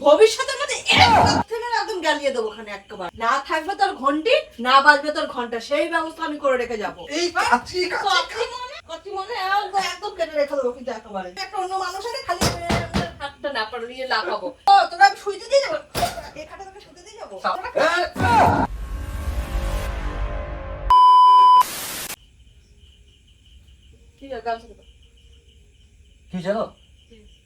ভবিষ্যতের মধ্যে একদম জ্বালিয়ে দেবো ওখানে একেবারে। না থাকবে তোর ঘন্টি, না বাজবে তোর ঘন্টা, সেই ব্যবস্থা আমি করে রেখে যাবো। এই কাছি কচি মনে একদম কেটে রেখে দেবো কিন্তু একেবারে। একটা অন্য মানুষের খালি হাতটা না পারলে লাগাবো। ও তোরা আমি শুইতে দিয়ে যাবো, এই খাটে তোকে শুতে দিয়ে যাবো। ঠিক আছে, গান শুরু কর। কি জানো,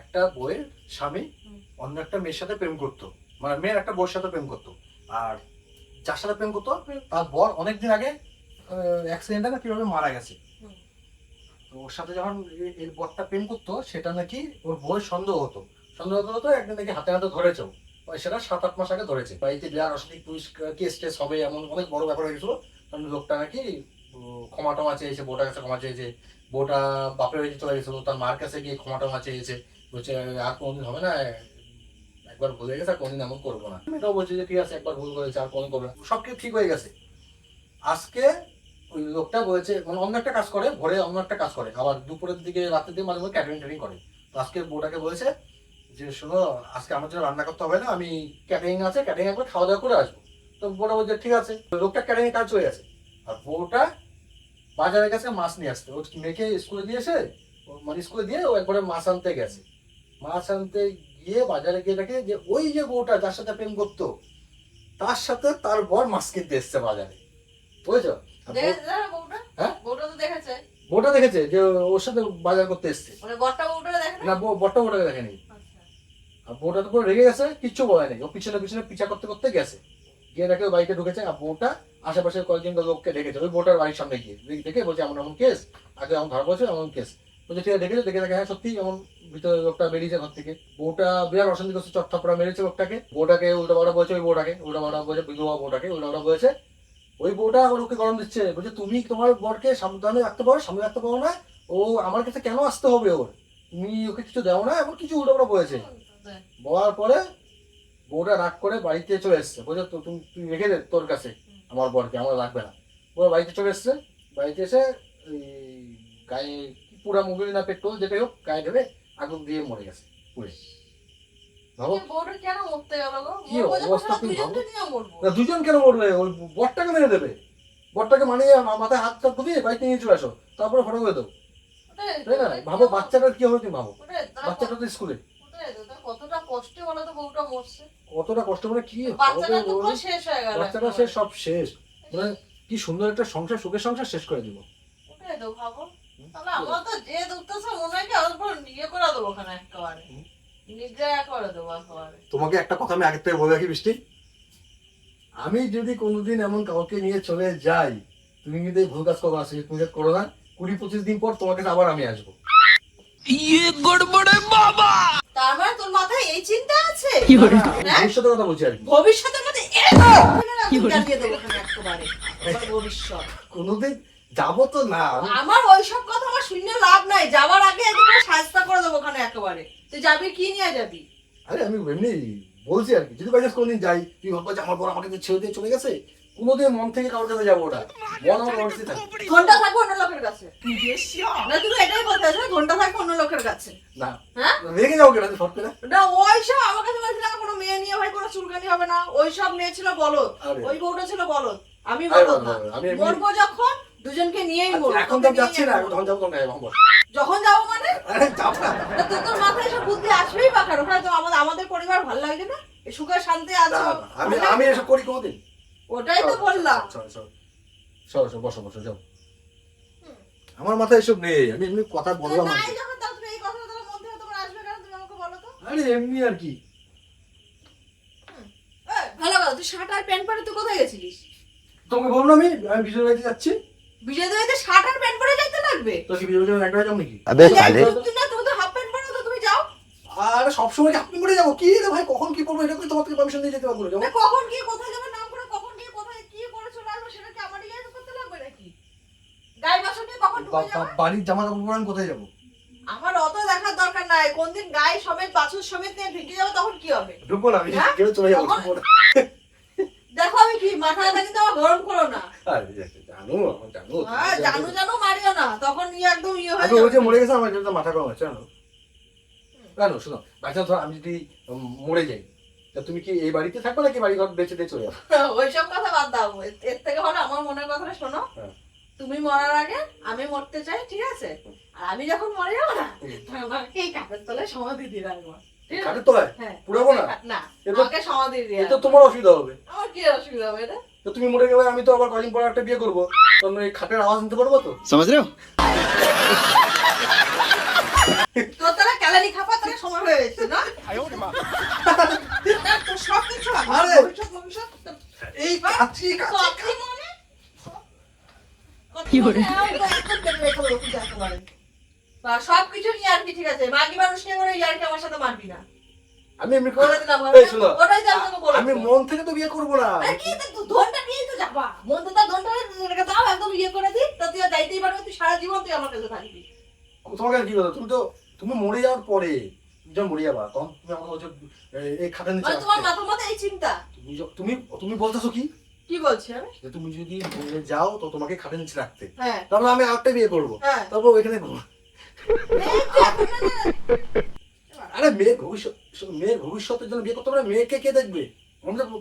একটা বইয়ের স্বামী অন্য একটা মেয়ের সাথে প্রেম করতো, মানে মেয়ের একটা বউর সাথে প্রেম করতো, আর যার সাথে প্রেম করতো তার বর অনেকদিন আগে অ্যাক্সিডেন্টে না কিভাবে মারা গেছে। তো ওর সাথে যখন এই বরটা প্রেম করতো, সেটা নাকি ওর বউয়ের সন্দেহ হতো একদিন নাকি হাতে হাতে ধরেছে। সেটা 7-8 মাস আগে ধরেছে। বাড়িতে বিরাট অশান্তি, পুলিশ কেস টেস হবে, এমন অনেক বড় ব্যাপার হয়ে গেছিল। কারণ লোকটা নাকি ক্ষমা টমা চেয়েছে, বউটার কাছে ক্ষমা চেয়েছে, বউটা বাপের বাড়িতে চলে গেছিল, তার মার কাছে গিয়ে ক্ষমা টমা চেয়েছে, বলছে আর কোনোদিন হবে না, একবার ভুল হয়ে গেছে, আর কোনোদিন এমন করবো না। এটাও বলছে যে ঠিক আছে, একবার ভুল করেছে, আর কোনোদিন করবে না। সবকিছু ঠিক হয়ে গেছে। আজকে ওই লোকটা বলেছে, মানে অন্য একটা কাজ করে, ভোরে অন্য একটা কাজ করে, আবার দুপুরের দিকে রাতের দিকে মাঝে মাঝে ক্যাটারিং করে। তো আজকে বউটাকে বলেছে যে শোনো, আজকে আমার জন্য রান্না করতে হবে না, আমি ক্যাটারিং আছে, ক্যাটারিং একবার খাওয়া দাওয়া করে আসবো। তো বউটা বলছে ঠিক আছে। লোকটা ক্যাটারিং কাজ হয়ে গেছে, আর বউটা বাজারে গেছে মাছ নিয়ে আসতে। ওর মেয়েকে স্কুলে দিয়েছে, মানে স্কুলে দিয়ে ও একবারে মাছ আনতে গেছে। মাছ আনতে গিয়ে বাজারে গিয়ে দেখে যে ওই যে বউটা যার সাথে প্রেম করতো, তার সাথে তার বর মাছ কিনতে এসছে বাজারে, বুঝেছো? হ্যাঁ, বউটা দেখেছে যে ওর সাথে বাজার করতে এসছে, না বরটা বউটাকে দেখেনি। আর বউটা তো পুরো রেগে গেছে, কিচ্ছু বলে নেই, ও পিছনে পিছনে পিছা করতে করতে গেছে, গিয়ে দেখে বাড়িতে ঢুকেছে। আর বউটা আশেপাশে কয়েকজন লোককে ডেকেছে, ওই বউটার বাড়ির সামনে গিয়ে দেখে বলছে এমন এমন কেস, আগে এমন ধরা পড়েছে, এমন কেস। বলছে ঠিক আছে, দেখেছে, দেখে দেখে হ্যাঁ সত্যি এমন, ভিতরে লোকটা বেরিয়েছে ঘর থেকে। বউটা বিরাট অশান্তি করছে, চটথাপড়া মেরেছে লোকটাকে, বউটাকে উল্টা পাল্টা বলছে, ওই বউটাকে উল্টা পাল্টা বলছে, বিধবা বউটাকে উল্টা পাল্টা বলেছে। ওই বউটা আবার ওকে গরম দিচ্ছে, বলছে তুমি তোমার বরকে সাবধানে রাখতে পারো, সামনে রাখতে পারো না, ও আমার কাছে কেন আসতে হবে, ওর তুমি ওকে কিছু দেও না, এমন কিছু উল্টো পাল্টা বলেছে। বলার পরে বউটা রাগ করে বাড়িতে চলে এসছে, বলছে তুই রেখে দে তোর কাছে আমার বরকে, আমার লাগবে না। ওরা বাড়িতে চলে এসছে, বাড়িতে এসে গায়ে পুরা মোবিল না পেট্রোল যেটাই হোক গায়ে ঢেলে আগুন দিয়ে মরে গেছে পুড়ে। ভাবো কি অবস্থা, তুমি ভাবো। দুজন কেন মরবে, ওই বরটাকে মেরে দেবে, বরটাকে মানিয়ে মাথায় হাত টাত দিয়ে বাড়িতে নিয়ে চলে আসো, তারপরে ফটো করে দেবো, তাই না? ভাবো বাচ্চাটার কি হবে, তুমি ভাবো, বাচ্চাটা তো স্কুলে কতটা কষ্টে বলো তো বউটা মরছে, কতটা কষ্ট করে, কি বাচ্চাটা তো পুরো শেষ হয়ে গেল, বাচ্চাটা শেষ, সব শেষ, মানে কি সুন্দর একটা সংসার, সুখের সংসার শেষ করে দিব। ওটাই তো ভাবো। তাহলে আমার তো যে দুধতেছে মনে হয় কি আমার পুরো নিয়ে করে দেবো ওখানে একেবারে, নিগ্রহ করে দেবো একেবারে। তোমাকে একটা কথা আমি আগে থেকে বলে রাখি বৃষ্টি, আমি যদি কোনোদিন এমন কাউকে নিয়ে চলে যাই, তুমি কিন্তু এই ভুল কাজ করো না, তুমি করো না, 20-25 দিন পর তোমার কাছে আবার আমি আসবো। তার মানে তোর মাথায় এই চিন্তা আছে? ভবিষ্যতের কথা বলছি আর কি, ভবিষ্যতের মধ্যে জ্বালিয়ে দেবো ওখানে একেবারে। আমার ভবিষ্যৎ কোনোদিন যাবো তো না। আমার ওইসব কথা আমার শুনে লাভ নাই, যাওয়ার আগে একদম সাজতা করে দেবো ওখানে একেবারে। তুই যাবি, কি নিয়ে যাবি? আরে আমি এমনি বলছি আর কি, যদি বাইরে কোনোদিন যাই, তুই ভাববো যে আমার বড় আমাকে ছেড়ে দিয়ে চলে গেছে, কোনোদিন মন থেকে কারোর কাছে যাবো, ওটা মন আমার মনে থাকে। ঘন্টা থাকবো অন্য লোকের কাছে না, তুমি এটাই বলতে আছো, ঘন্টা থাকবো অন্য লোকের কাছে না, হ্যাঁ রেখে যাও কেন ফট করে? না, ওইসব আমার কাছে বলছিল কোনো মেয়ে নিয়ে ভাই কোনো চুলকানি হবে না, ওইসব মেয়ে ছিল বলদ, ওই বউটা ছিল বলদ, আমি বলদ না। মরবো যখন দুজনকে নিয়েই মরবো। এখন তো যাচ্ছি না, এখন যাবো তো না, যখন যাবো মানে যাবো না। তোর মাথায় এসব বুদ্ধি আসবেই বা কারো, ওখানে তো আমাদের পরিবার ভালো লাগছে না, এই সুখে শান্তি আছে। আমি এসব করি কোনোদিন? ওটাই তো বললাম। সরো বসো বসো যাও, আমার মাথায় এসব নেই, আমি এমনি কথা বললাম। নাই যখন তাহলে এই কথাটা তোমার মধ্যে তোমার আসবে কেন, তুমি আমাকে বলো তো। আরে এমনি আর কি। ভালো কথা, তুই শার্ট আর প্যান্ট পরে তুই কোথায় গেছিলিস? তোমাকে বললাম আমি বিজয় বাড়িতে যাচ্ছি। বিজয় দইতে শার্ট আর প্যান্ট পরে যাইতে লাগবে? তো কি বিজয় বাড়িতে একটা যাও নাকি? আবে সালে তুমি তো হাফ প্যান্ট পরে তো তুমি যাও। আর সবসময় আপনি করে যাবো কি রে ভাই, কখন কি করবো এটা কি তোমার থেকে পারমিশন দিয়ে যেতে পারবো না? কখন কি কোথায় যাবে নাম করে, কখন কি কোথায় কি করে চলে আসবে সেটা কি আমার ইয়ে করতে লাগবে নাকি? গায়ে বাসন নিয়ে কখন ঢুকে যাবে? বাড়ির জামা কাপড় পরে আমি কোথায় যাবো? আমার অত দেখার দরকার নাই, কোন দিন গায়ে সমেত বাছুর সমেত নিয়ে ঢুকে যাবো তখন কি হবে? ঢুকবো না, আমি কেউ চলে যাবো। দেখো আমি কি মাথাটা কিন্তু আমার গরম করো না। জানো জানো মারিও না, তখন ইয়ে একদম ইয়ে হয়ে যাবে। ওই যে মরে গেছে আমার মাথা গরম আছে, জানো কেন? শোনো, বাচ্চা ধর আমি যদি মরে যাই, তা তুমি কি এই বাড়িতে থাকবে নাকি বাড়ি ঘর বেঁচে দিয়ে চলে যাবে? ওইসব কথা বাদ দাও, এর থেকে ভালো আমার মনের কথাটা শোনো। হ্যাঁ। তুমি মরার আগে আমি মরতে চাই, ঠিক আছে? আর আমি যখন মরে যাবো না, তখন আমাকে এই কাঠের তলায় সমাধি দিয়ে রাখবো। ঠিক আছে? কাঠের তলায় হ্যাঁ। পুরাবো না? না, এ তো- আমাকে সমাধি দিয়ে এ তো রাখবো। তোমার অসুবিধা হবে। আমার কি অসুবিধা হবে এটা? তো তুমি মরে গেলে আমি তো আবার কদিন পর একটা বিয়ে করবো, তখন এই খাটের আওয়াজ নিতে পারবো তো? समझ रहे हो? তোর তারা ক্যালারি খাপা তারা সময় হয়ে গেছে না? না, তোর সব কিছু আরে! ভবিষ্যৎ তোর এই কাচ্চি কতই মনে? কি করে? একদম কেটে রেখে দেবো কিন্তু একেবারে। বা সবকিছু নিয়ে আর কি, ঠিক আছে? বাকি মানুষ নিয়ে করে ইয়ার্কি আমার সাথে মারবি না। আমি এমনি বলে দিলাম, এই শোনো, ওটাই তো আমি তোকে বলেছি। আমি মন থেকে তো বিয়ে করবো না। আরে কি তুই ধনটা নিয়েই তো যাবা। মন তো তার ধনটা রেখে দাও, একদম ইয়ে করে দিই, তো তুই আর যাইতেই পারবি, তুই সারা জীবন তুই আমার কাছে থাকবি। তোমাকে আর কি বলো, তুমি মরে যাওয়ার পরে, যখন মরে যাবা তখন তুমি আমাকে বলছো এই খাটের নিচে মানে তোমার রাখতে। মাথার মধ্যে এই চিন্তা? তুমি তুমি বলতেছো কি কি বলছি আমি? যে তুমি যদি মরে যাও তো তোমাকে খাটের নিচে রাখতে, হ্যাঁ তাহলে আমি আরেকটা বিয়ে করবো, হ্যাঁ। তারপর ওইখানে ঘুমো। আরে মেয়ের ভবিষ্যতের জন্য বিয়ে করতে পারে, মেয়েকে কে দেখবে? আমরা তো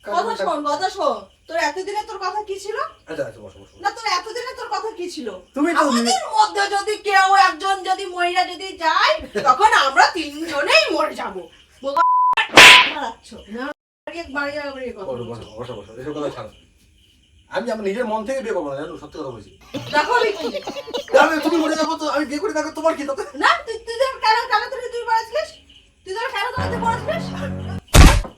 কথা শোন, তোর এতদিনে তোর কথা কি ছিল? আচ্ছা আচ্ছা, বসো বসো। না, তোর এতদিনে তোর কথা কি ছিল? তুমি তো আমাদের মধ্যে যদি কেউ একজন যদি মহিলা যদি যায়, তখন আমরা তিনজনেই মরে যাবো। বসো বসো বসো বসো, এসব কথা ছাড়ো। আমি আমার নিজের মন থেকে বিয়ে করবো না, জানো, সত্যি কথা বলছি। দেখো কি? তাহলে তুমি মরে যাবো তো আমি বিয়ে করে দেখো, তোমার কি তাতে? না, তুই তোর কেন তুই বলেছিলিস? তুই তোর কেন বলেছিলিস?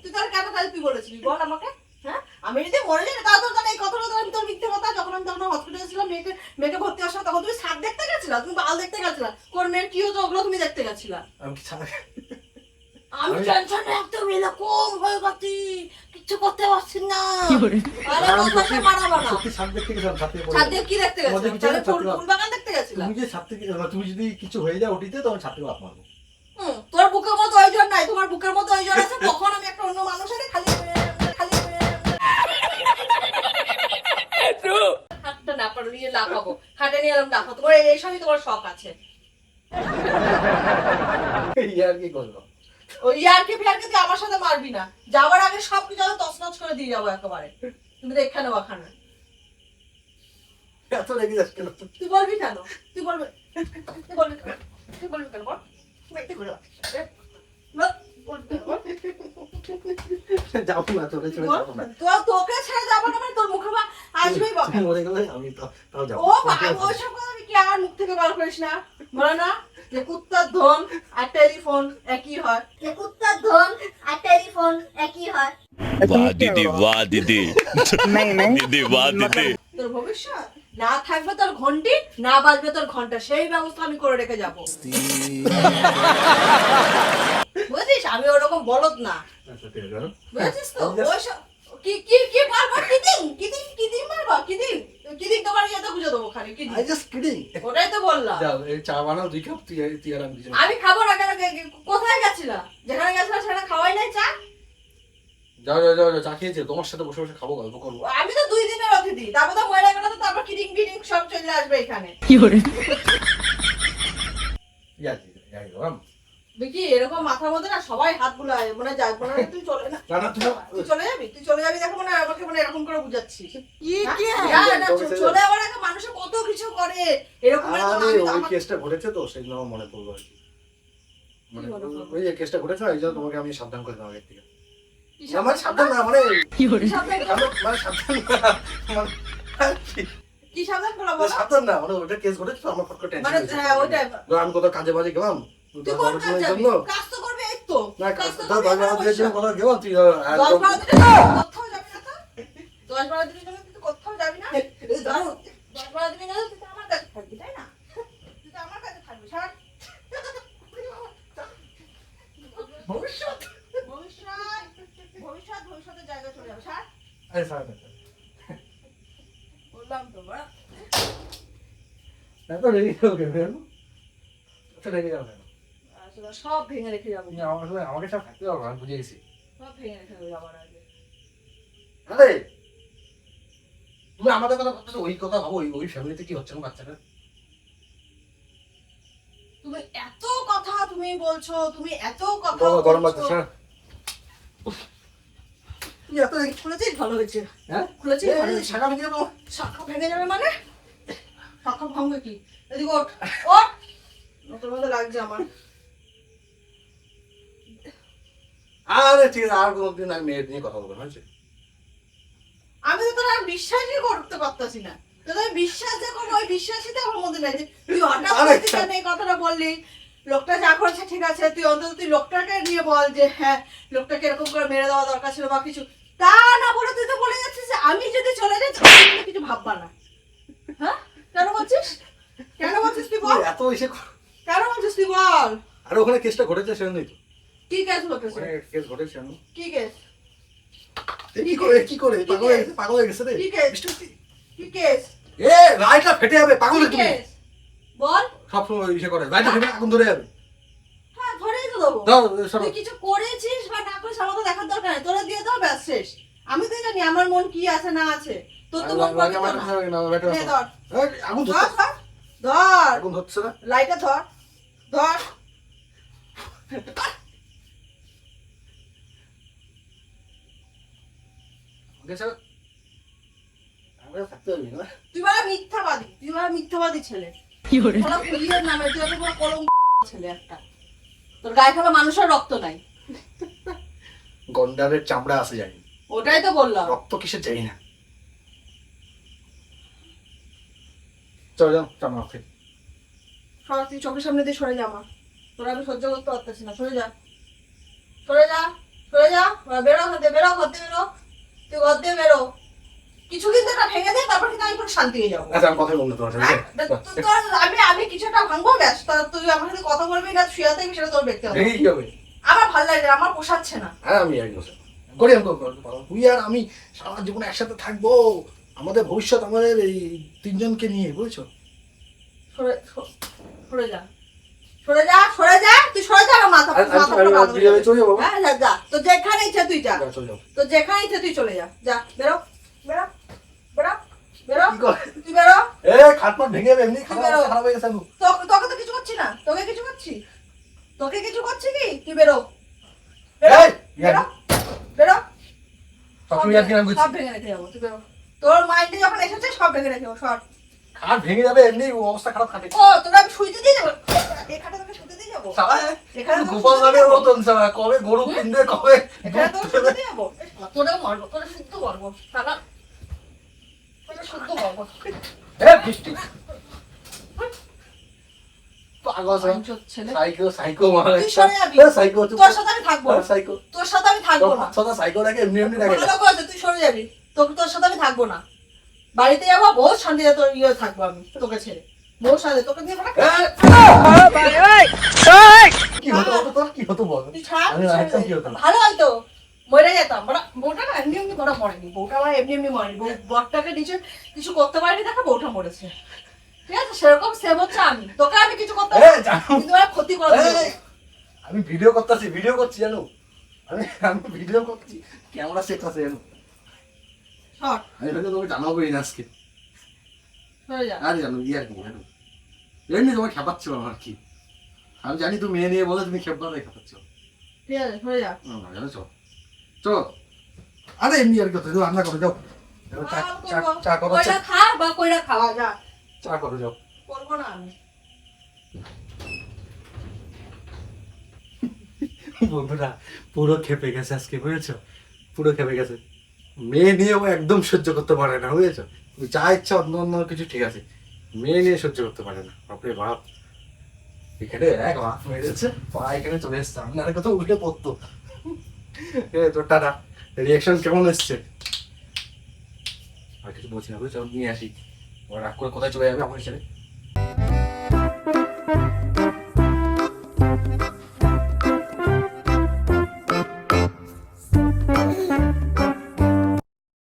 তুই তোর কেন তুই বলেছিলিস বল আমাকে। হ্যাঁ, আমি যদি মরে যাই তাহলে তোর এই কথাটা তো আমি তোর মিথ্যে কথা। যখন আমি তখন হসপিটালে ছিলাম, মেয়েকে ভর্তি হওয়ার সময়, তখন তুমি সাপ দেখতে গেছিলা, তুমি বাল দেখতে গেছিলা, কোন মেয়ের কি হতো ওগুলো তুমি দেখতে গেছিলা। আমি কি ছাড়া আমি টেনশনে একদম এরকম হয়ে গেছি, কিচ্ছু করতে পারছি না। আরে কথাকে মারাবো না। সত্যি ছাদ দেখতে গেছিলাম, ছাদ থেকে পড়ে ছাদ গেছি। দিয়ে কি দেখতে তোমাদের গেছিলাম? কি তাহলে জানো, ফুল বাগান দেখতে গেছিলাম। তুমি যে ছাদ থেকে, তুমি যদি কিছু হয়ে যায় ওটিতে, তখন ছাদ থেকে লাফ মারবো। তোর বুকের মতো ওই জন নাই, তোমার বুকের মতো ওই জন আছে। কখন আমি একটা অন্য মানুষের খালি হাতটা না পারলিয়ে লাফাবো, হাটে নিয়ে এলাম লাফাবো। তোমার এইসবই তোমার শখ আছে। এই আর কি করবো? ওই ইয়ারকে ফিয়ারকে তুই আমার সাথে মারবি না। যাওয়ার আগে সবকিছু আমি তছনছ করে দিয়ে যাবো একেবারে। তুমি তো এখানে ওখানে। এত রেগে যাস কেন? তুই বলবি কেন? তুই বলবি কেন? বল। একটু করে বল। যাবো না, তোকে ছেড়ে যাবো না। তোকে ছেড়ে যাবো না মানে তোর মুখে আসবেই বল। তুমি মরে গেলে আমি তাও যাবো। ও বাবা, ওইসব কথা আমি কি আমার মুখ থেকে বার করিস না? বলে না যে কুত্তার ধন আর টেলিফোন একই হয়। যে কুত্তার ধন আর টেলিফোন একই হয়। वाह दीदी वाह दीदी दीदी वाह दीदी তোর ভবিষ্যৎ না থাকবে তোর ঘন্টি, না বাজবে তোর ঘন্টা, সেই ব্যবস্থা আমি করে রেখে যাবো। বুঝিস, আমি ওরকম বলদ না। আচ্ছা, ঠিক আছে, জানো? বুঝেছিস তো? ওইসব কি বারবার কি দিন বারবার কি দিন তোমার ইয়েতে বুঝে দেবো খালি কি I just kidding. ওটাই তো বললাম। যাও, এই চা বানাও 2 কাপ, তুই আর আমি দুজনে। আমি খাবো না কেন? কোথায় গেছিলা? যেখানে গেছিলা সেখানে খাওয়াই নাই চা। যাও যাও যাও যাও, চা খেয়েছি, তোমার সাথে বসে বসে খাবো, গল্প করবো। আমি তো 2 দিনের অতিথি, তারপর তো মরে গেলে তো তারপর কিডিং সব চলে আসবে এখানে। দেখি এরকম মাথার মধ্যে না সবাই হাত বুলায়, মনে যায় মনে হয় তুই চলে না। না না, তুই চলে যাবি দেখো, মানে আমাকে মানে এরকম করে বুঝাচ্ছিস। হ্যাঁ? না, চলে যাওয়ার আগে মানুষে কত কিছু করে এরকম করে তো আরে আমি তো ওই আমার- কেসটা ঘটেছে তো, সেই জন্য আমার মনে পড়লো আর কি। মানে কি মনে পড়লো? ওই যে কেসটা ঘটেছে না, এই জন্য তোমাকে আমি সাবধান করে দিলাম আগের থেকে। কি না, মানে সাবধান না, মানে কি সাবধান করবো? মানে সাবধান না, কি সাবধান করবো বলো? সাবধান না, মানে ওটা কেস ঘটেছে তো, আমার ফট করে মানে টেনশন হ্যাঁ ওইটাই। আমি কোথাও কাজে বাজে গেলাম, তুই কোন কাজ পড়াশোনার যাবি? জন্য কাজ তো করবি এই তো। না, কাজ তো 10-12 করবি, দিনের জন্য কোথাও গেলাম, তুই 10-12 দিনের কোথাও যাবি না তো? 10-12 দিনের জন্য তুই তো কোথাও যাবি না? 10-12 দিনের জন্য তুই তো আমার কাছে থাকবি, তাই না? তুই তো আমার কাছে থাকবি, ছাড়। ভবিষ্যৎ। ভবিষ্যতের জায়গায় চলে যাবে, ছাড়। আরে ছাড় না, বললাম তো, বাড়া। এত রেগে যাও কেন? এত রেগে যাও কেন? আসলে সব ভেঙে রেখে যাবো, তুমি আমাকে সব থাকতে পারবো, আমি বুঝে গেছি। সব ভেঙে রেখে যাবার আগে। আরে তুমি আমাদের কথা ভাবছো, ওই কথা ভাবো, ওই ফ্যামিলিতে কি হচ্ছে না বাচ্চাটা। তুমি এত কথা তুমি বলছো, তুমি এত কথা বাবা গরম বলছো। বাচ্চা, তুই এত খুলেছিস ভালো হয়েছে। হ্যাঁ খুলেছিস ভালো হয়েছে। শাখা ভেঙে যাবো। শাখা ভেঙে যাবে মানে? শাখা ভাঙবে কি? এদিকে ওঠ, ওঠ। তোর মধ্যে লাগছে আমার। আরে ঠিক আছে, আর কোনোদিন আমি মেয়ের নিয়ে কথা বলবো না, হয়েছে? আমি তো তোর আর বিশ্বাসই করতে পারতাছি না। তোর আমি বিশ্বাস যে করবো, ওই বিশ্বাসই তো আমার মধ্যে নাই যে তুই হঠাৎ আরে করে কেন এই কথাটা বললি। লোকটা যা করেছে ঠিক আছে, তুই অন্তত তুই লোকটাকে নিয়ে বল যে হ্যাঁ লোকটাকে এরকম করে মেরে দেওয়া দরকার ছিল বা কিছু। তা না বলে তুই তো বলে যাচ্ছিস যে আমি যদি চলে যাই তাহলে তুমি কিছু ভাববা না। হ্যাঁ কেন বলছিস? কেন বলছিস তুই বল? এত এসে কেন বলছিস তুই বল? আর ওখানে কেসটা ঘটেছে সেজন্যই তো। কি কেস ঘটেছে? ওখানে কেস ঘটেছে সেজন্য। কি কেস? কি করে পাগল হয়ে গেছে রে। কি কেস? কি কেস? এ লাইটটা ফেটে যাবে, পাগল কি হয়ে তুমি। কেস? বল। সব সময় ইসে করে, লাইটটা ফেটে আগুন ধরে যাবে। হ্যাঁ ধরেই তো দেবো। দাও সরো। তুই কিছু করেছিস বা না করিস আমার তো দেখার দরকার নেই, তোরা দিয়ে দাও ব্যাস শেষ। আমি তো জানি আমার মন কি আছে না আছে, তোর তো মন পাবি তো না। নে ধর, আগুন ধর ধরছে, ধর ধর, আগুন ধরছে না। লাইটটা ধর ধর। গেছে আমরা থাকতে পারবি না। তুই বড় মিথ্যাবাদী, তুই বড় মিথ্যাবাদী ছেলে। বড় পুলিশের নামে তুই একটা বড় কলঙ্ক ছেলে একটা। তোর গায়ে কোনো মানুষের রক্ত নাই। গন্ডারের চামড়া আছে জানি, ওটাই তো বললাম। রক্ত কিসের জানি না। চল যাও চামড়া খেয়ে। সর, তুই চোখের সামনে দিয়ে সরে যা আমার। তোরা আমি সহ্য করতে পারতেছি না, সরে যা সরে যা সরে যা। বেরো ঘর দিয়ে, বেরো ঘর দিয়ে, বেরো। তুই ঘর দিয়ে বেরো। কিছু কিন্তু একটা ভেঙে দে, তারপর কিন্তু আমি পুরো শান্তি হয়ে যাবো। আচ্ছা আমি কথা বলবো তোমার সাথে। আমি কিছুটা ভাঙবো ব্যাস, তুই আমার সাথে কথা বলবি না শুয়ে থাকবি সেটা তোর ব্যক্তি হবে। ভেঙে কি হবে? আমার ভালো লাগে না, আমার পোষাচ্ছে না। হ্যাঁ আমি এক বছর করি, আমি তুই আর আমি সারা জীবন একসাথে থাকবো, আমাদের ভবিষ্যৎ আমাদের এই তিনজনকে নিয়ে, বুঝছো? সরে সরে যা সরে যা সরে যা, তুই সরে যা আমার মাথা চলে যাবো। হ্যাঁ যা যা, তো যেখানে ইচ্ছা তুই যা, চলে যাবো। তো যেখানে ইচ্ছা তুই চলে যা, যা বেরো বেরো বেরো বেরো, কি করে? তুই বেরো। এ খাট পাট ভেঙে যাবে, এমনি খারাপ খারাপ হয়ে গেছে। আমি তোকে তো কিছু করছি না, তোকে কিছু করছি? তোকে কিছু করছি কি? তুই বেরো বেরো এই, বেরো বেরো। সবসময় আর কি নাম সব করছি? ভেঙে রেখে যাবো, তুই বেরো। তোর মাইন্ডে যখন এসেছে সব ভেঙে রেখে যাবো, সর। খাট ভেঙে যাবে, এমনি অবস্থা খারাপ খাটে। ও তোরা আমি শুইতে দিয়ে যাবো, এখানে তোকে শুতে দিয়ে যাবো, সারা এখানে তোকে গোপাল শুতে দানের দিয়ে যাবো। মতন সারা, কবে গরু কিনবে, কবে এখানে তোকে শুতে দিয়ে যাবো। তোরাও মারবো, তোরা শুদ্ধ মারবো, সারা তোরা শুদ্ধ মারবো। এ বৃষ্টি পাগল বাঞ্চোত ছেলে। সাইকো মারা। তুই সরে যাবি। সাইকো তোর সাথে আমি থাকবো না, সাইকো তোর সাথে আমি থাকবো না। সাইকো রাখে এমনি এমনি রাখে। ভালো করেছে, তুই সরে যাবি। তোর সাথে আমি থাকবো না। বাড়িতে যাবো, বহুত শান্তিতে তোর ইয়ে থাকবো আমি তোকে ছেড়ে, বহুত শান্তি। তোকে নিয়ে বলা কি হতো তোর, কি হতো বল? তুই ছাড়, আমি একদম কি হতো? ভালো হয়তো মরে যেতাম। বউটা না এমনি এমনি বড় মরেনি, বউটা আমার এমনি এমনি মরেনি। বরটাকে নিচে কিছু করতে পারিনি, দেখে বউটা মরেছে। ঠিক আছে, সেরকম সেম হচ্ছে আমি। তোকে আমি কিছু করতে এ, জানো? কিন্তু আমার ক্ষতি করে দিবি। এই, আমি ভিডিও করছি জানো, আমি ভিডিও করছি, ক্যামেরা সেট আছে জানো। সর, আমি হয়তো তোমাকে জানাবোই না আজকে। সরে যা। আরে জানো ইয়ার কি জানো, এমনি তোমাকে খেপাচ্ছিল আর কি। আমি জানি তুমি মেয়ে নিয়ে বলে তুমি খেপাতে খেপাচ্ছ। ঠিক আছে, সরে যা। না জানো, চল চল। আরে এমনি আর কথা, রান্না করে যাও। চা করো, কইরা খা বা কইরা খাওয়া যা। চা করো যাও। করবো না আমি। বন্ধুরা পুরো খেপে গেছে আজকে, বুঝেছো? পুরো খেপে গেছে। মেয়ে নিয়েও একদম সহ্য করতে পারে না, বুঝেছো? যা ইচ্ছা অন্য অন্য কিছু ঠিক আছে, মেয়ে নিয়ে সহ্য করতে পারে না। বাপরে বাপ, এখানে এক লাফ মেরেছে, পা এখানে চলে এসছে, আমি আর কোথাও উঠে পড়তো। তোর টাটা, রিয়াকশন কেমন এসছে? আর কিছু বলছি না, বুঝছো? নিয়ে আসি, রাগ করে কোথায় চলে যাবে আমার ছেলে।